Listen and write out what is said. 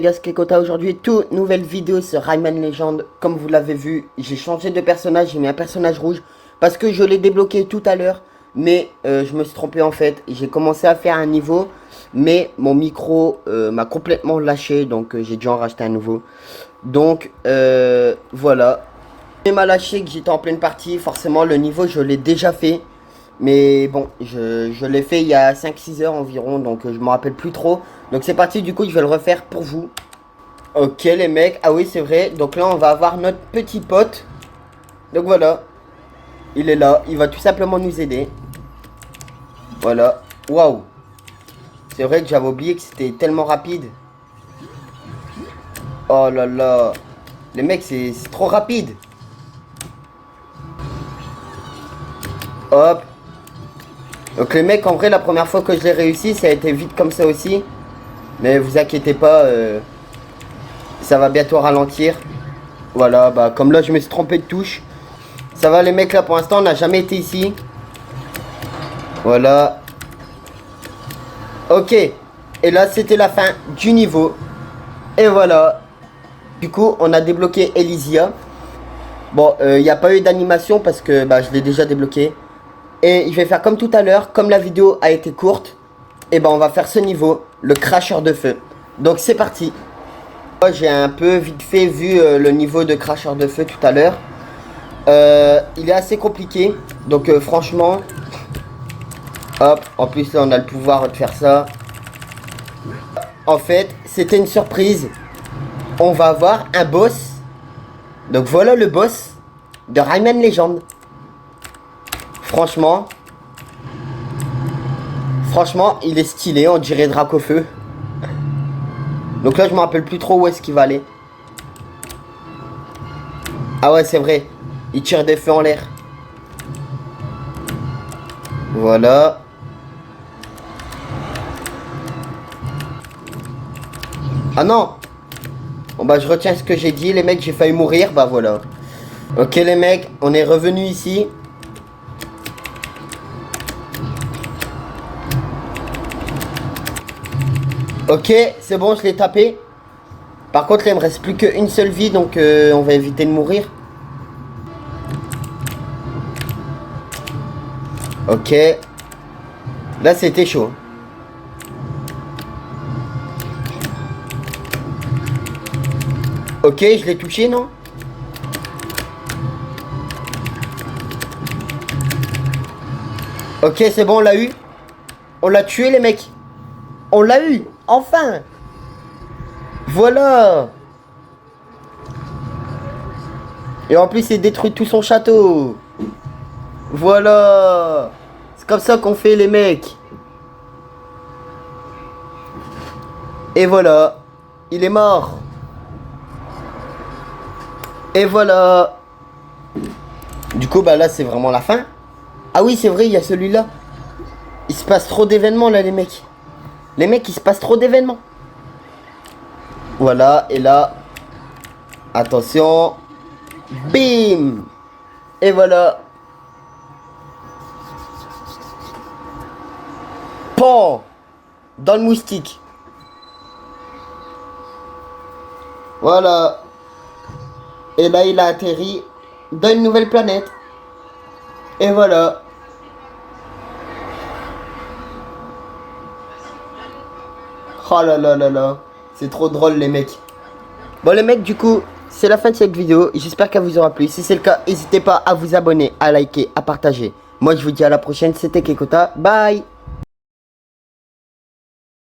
Les gars, c'est Kekota aujourd'hui, toute nouvelle vidéo sur Rayman Legend. Comme vous l'avez vu, j'ai changé de personnage, j'ai mis un personnage rouge parce que je l'ai débloqué tout à l'heure. Mais je me suis trompé en fait, j'ai commencé à faire un niveau, mais mon micro m'a complètement lâché, donc j'ai dû en racheter un nouveau. Donc voilà, il m'a lâché que j'étais en pleine partie, forcément le niveau je l'ai déjà fait. Mais bon, je l'ai fait il y a 5-6 heures environ, donc je me rappelle plus trop. Donc c'est parti, du coup je vais le refaire pour vous. Ok les mecs, ah oui c'est vrai, donc là on va avoir notre petit pote. Donc voilà, il est là, il va tout simplement nous aider. Voilà, waouh. C'est vrai que j'avais oublié que c'était tellement rapide. Oh là là, les mecs c'est trop rapide. Hop. Donc les mecs, en vrai, la première fois que je l'ai réussi, ça a été vite comme ça aussi. Mais vous inquiétez pas, ça va bientôt ralentir. Voilà, bah comme là, je me suis trompé de touche. Ça va les mecs, là pour l'instant, on n'a jamais été ici. Voilà. Ok. Et là, c'était la fin du niveau. Et voilà. Du coup, on a débloqué Elysia. Bon, il n'y a pas eu d'animation parce que bah, je l'ai déjà débloqué. Et je vais faire comme tout à l'heure, comme la vidéo a été courte, et ben on va faire ce niveau, le cracheur de feu. Donc c'est parti. Moi j'ai un peu vite fait vu le niveau de cracheur de feu tout à l'heure. Il est assez compliqué, donc franchement, hop, en plus là on a le pouvoir de faire ça. En fait, c'était une surprise. On va avoir un boss. Donc voilà le boss de Rayman Legend. Franchement, il est stylé, on dirait Dracofeu. Donc là, je me rappelle plus trop où est-ce qu'il va aller. Ah ouais, c'est vrai. Il tire des feux en l'air. Voilà. Ah non. Bon bah, je retiens ce que j'ai dit, les mecs, j'ai failli mourir. Bah voilà. Ok, les mecs, on est revenu ici. Ok, c'est bon, je l'ai tapé. Par contre, là, il me reste plus qu'une seule vie, donc on va éviter de mourir. Ok. Là, c'était chaud. Ok, je l'ai touché, non? Ok, c'est bon, on l'a eu. On l'a tué, les mecs. On l'a eu, enfin. Voilà. Et en plus, il détruit tout son château. Voilà. C'est comme ça qu'on fait, les mecs. Et voilà. Il est mort. Et voilà. Du coup, bah là, c'est vraiment la fin. Ah oui, c'est vrai, il y a celui-là. Il se passe trop d'événements, là, les mecs. Les mecs, il se passe trop d'événements. Voilà, et là, attention. Bim. Et voilà. Pan. Dans le moustique. Voilà. Et là, il a atterri dans une nouvelle planète. Et voilà. Oh là là là là. C'est trop drôle les mecs. Bon les mecs, du coup, c'est la fin de cette vidéo. J'espère qu'elle vous aura plu. Si c'est le cas, n'hésitez pas à vous abonner, à liker, à partager. Moi je vous dis à la prochaine. C'était Kekota. Bye.